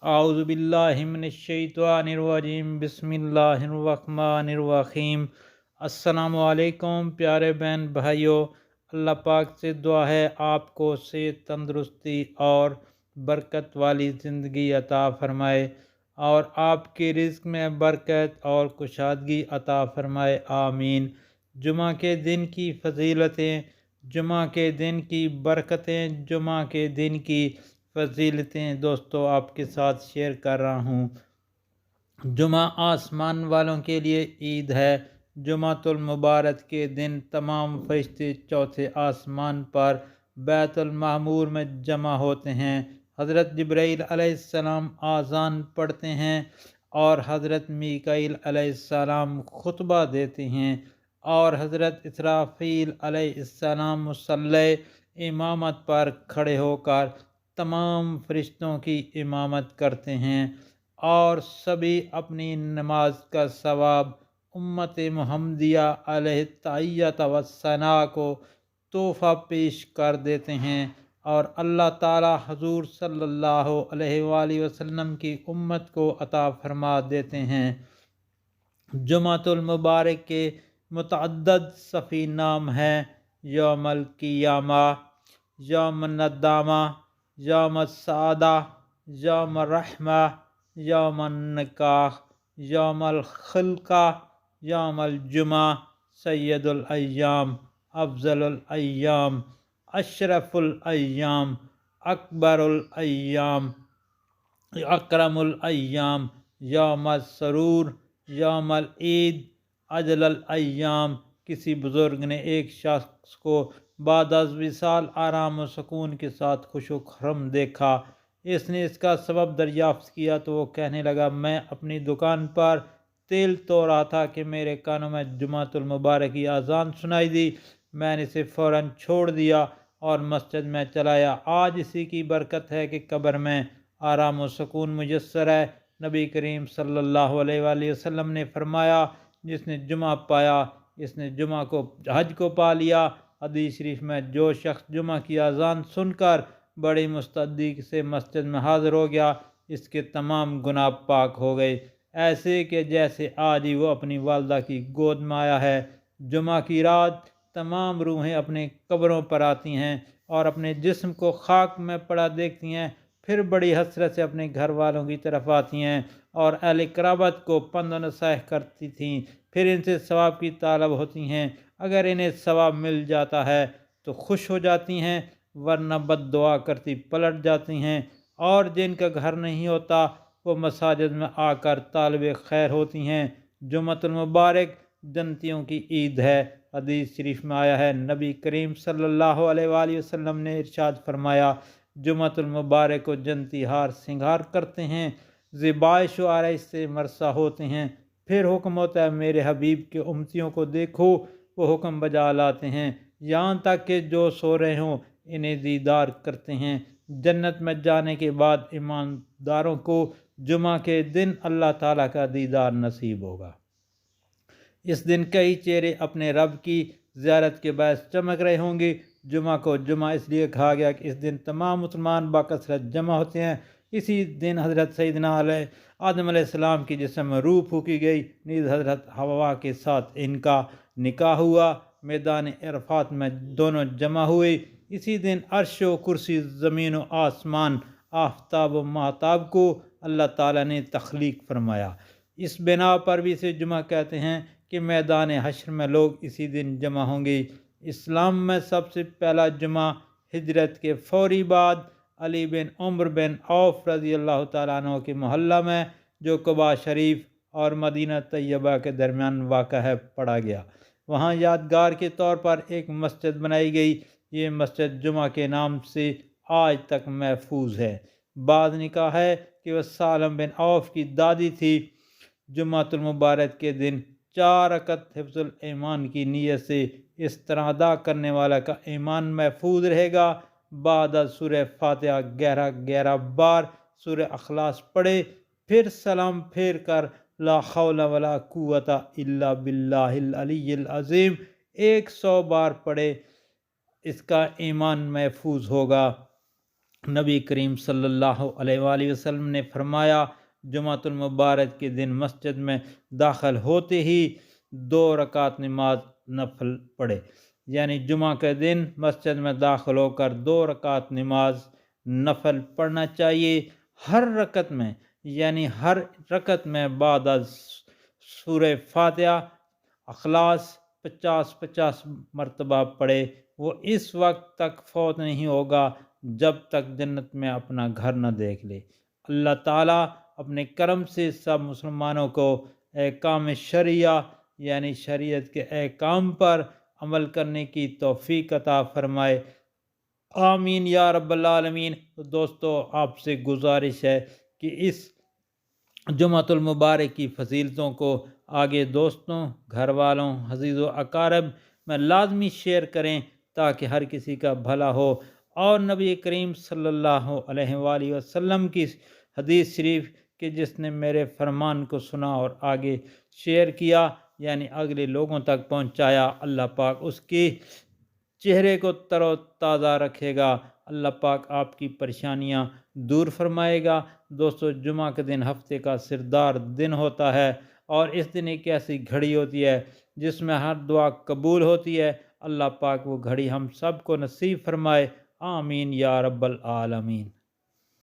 اعوذ باللہ من الشیطان الرجیم، بسم اللہ الرحمن الرحیم۔ السلام علیکم پیارے بہن بھائیوں، اللہ پاک سے دعا ہے آپ کو صحت، تندرستی اور برکت والی زندگی عطا فرمائے، اور آپ کے رزق میں برکت اور کشادگی عطا فرمائے، آمین۔ جمعہ کے دن کی فضیلتیں، جمعہ کے دن کی برکتیں، جمعہ کے دن کی فضیلتیں دوستو آپ کے ساتھ شیئر کر رہا ہوں۔ جمعہ آسمان والوں کے لیے عید ہے۔ جمعۃ المبارک کے دن تمام فرشتے چوتھے آسمان پر بیت المعمور میں جمع ہوتے ہیں۔ حضرت جبرائیل علیہ السلام اذان پڑھتے ہیں اور حضرت میکائیل علیہ السلام خطبہ دیتے ہیں، اور حضرت اسرافیل علیہ السلام مصلی امامت پر کھڑے ہو کر تمام فرشتوں کی امامت کرتے ہیں، اور سبھی اپنی نماز کا ثواب امت محمدیہ علیہ تحیۃ و ثناء کو تحفہ پیش کر دیتے ہیں، اور اللہ تعالی حضور صلی اللہ علیہ وآلہ وسلم کی امت کو عطا فرما دیتے ہیں۔ جمعۃ المبارک کے متعدد صفی نام ہیں: یوم القیامہ، یوم الندامہ، یوم السعادہ، یوم الرحمہ، یوم النکاح، یوم الخلقہ، یوم الجمعہ، سید الایام، افضل الایام، اشرف الایام، اکبر الایام، اکرم الایام، یوم السرور، یوم العید، اجل الایام۔ کسی بزرگ نے ایک شخص کو بعد از وصال آرام و سکون کے ساتھ خوش و خرم دیکھا۔ اس نے اس کا سبب دریافت کیا تو وہ کہنے لگا، میں اپنی دکان پر تیل تو رہا تھا کہ میرے کانوں میں جمعۃ المبارک کی اذان سنائی دی۔ میں نے اسے فوراً چھوڑ دیا اور مسجد میں چلایا۔ آج اسی کی برکت ہے کہ قبر میں آرام و سکون میسر ہے۔ نبی کریم صلی اللہ علیہ وآلہ وسلم نے فرمایا، جس نے جمعہ پایا اس نے جمعہ کو حج کو پا لیا۔ حدیث شریف میں، جو شخص جمعہ کی اذان سن کر بڑی مستعدی سے مسجد میں حاضر ہو گیا، اس کے تمام گناہ پاک ہو گئے، ایسے کہ جیسے آج ہی وہ اپنی والدہ کی گود میں آیا ہے۔ جمعہ کی رات تمام روحیں اپنے قبروں پر آتی ہیں اور اپنے جسم کو خاک میں پڑا دیکھتی ہیں، پھر بڑی حسرت سے اپنے گھر والوں کی طرف آتی ہیں اور اہل قرابت کو پند و نصیحت کرتی تھیں، پھر ان سے ثواب کی طالب ہوتی ہیں۔ اگر انہیں ثواب مل جاتا ہے تو خوش ہو جاتی ہیں، ورنہ بد دعا کرتی پلٹ جاتی ہیں، اور جن کا گھر نہیں ہوتا وہ مساجد میں آ کر طالب خیر ہوتی ہیں۔ جمعۃ المبارک جنتیوں کی عید ہے۔ حدیث شریف میں آیا ہے، نبی کریم صلی اللہ علیہ وآلہ وسلم نے ارشاد فرمایا، جمعۃ المبارک کو جنتی ہار سنگھار کرتے ہیں، زیبائش و آرائش سے مرسا ہوتے ہیں۔ پھر حکم ہوتا ہے، میرے حبیب کے امتیوں کو دیکھو، وہ حکم بجا لاتے ہیں، یہاں تک کہ جو سو رہے ہوں انہیں دیدار کرتے ہیں۔ جنت میں جانے کے بعد ایمانداروں کو جمعہ کے دن اللہ تعالیٰ کا دیدار نصیب ہوگا۔ اس دن کئی چہرے اپنے رب کی زیارت کے باعث چمک رہے ہوں گے۔ جمعہ کو جمعہ اس لیے کہا گیا کہ اس دن تمام مسلمان باکثرت جمع ہوتے ہیں۔ اسی دن حضرت سیدنا آدم علیہ السلام کی جسم میں روح پھونکی گئی، نیز حضرت حوا کے ساتھ ان کا نکاح ہوا، میدان عرفات میں دونوں جمع ہوئے۔ اسی دن عرش و کرسی، زمین و آسمان، آفتاب و ماہتاب کو اللہ تعالیٰ نے تخلیق فرمایا۔ اس بنا پر بھی اسے جمعہ کہتے ہیں کہ میدان حشر میں لوگ اسی دن جمع ہوں گے۔ اسلام میں سب سے پہلا جمعہ ہجرت کے فوری بعد علی بن عمر بن عوف رضی اللہ تعالیٰ عنہ کے محلہ میں، جو قباء شریف اور مدینہ طیبہ کے درمیان واقع ہے، پڑھا گیا۔ وہاں یادگار کے طور پر ایک مسجد بنائی گئی۔ یہ مسجد جمعہ کے نام سے آج تک محفوظ ہے۔ بعض نے کہا ہے کہ وہ سالم بن عوف کی دادی تھی۔ جمعۃ المبارک کے دن 4 رکعت حفظ الایمان کی نیت سے اس طرح ادا کرنے والا کا ایمان محفوظ رہے گا، بعد از سورہ فاتحہ 11 بار سورہ اخلاص پڑھے، پھر سلام پھیر کر لا حول ولا قوت الا باللہ العلی العظیم 100 بار پڑھے، اس کا ایمان محفوظ ہوگا۔ نبی کریم صلی اللہ علیہ وآلہ وسلم نے فرمایا جمعۃ المبارک کے دن مسجد میں داخل ہوتے ہی 2 رکعت نماز نفل پڑھے، یعنی جمعہ کے دن مسجد میں داخل ہو کر 2 رکعت نماز نفل پڑھنا چاہیے ہر رکعت میں، یعنی ہر رکعت میں بعد از سورہ فاتحہ اخلاص 50 مرتبہ پڑھے، وہ اس وقت تک فوت نہیں ہوگا جب تک جنت میں اپنا گھر نہ دیکھ لے۔ اللہ تعالیٰ اپنے کرم سے سب مسلمانوں کو احکام شرعیہ یعنی شریعت کے احکام پر عمل کرنے کی توفیق عطا فرمائے، آمین یا رب العالمین۔ دوستو، آپ سے گزارش ہے کہ اس جمعۃ المبارک کی فضیلتوں کو آگے دوستوں، گھر والوں، عزیز و اقارب میں لازمی شیئر کریں تاکہ ہر کسی کا بھلا ہو، اور نبی کریم صلی اللہ علیہ وآلہ وسلم کی حدیث شریف کہ جس نے میرے فرمان کو سنا اور آگے شیئر کیا یعنی اگلے لوگوں تک پہنچایا، اللہ پاک اس کے چہرے کو تر و تازہ رکھے گا، اللہ پاک آپ کی پریشانیاں دور فرمائے گا۔ دوستو، جمعہ کے دن ہفتے کا سردار دن ہوتا ہے، اور اس دن ایک ایسی گھڑی ہوتی ہے جس میں ہر دعا قبول ہوتی ہے۔ اللہ پاک وہ گھڑی ہم سب کو نصیب فرمائے، آمین یا رب العالمین۔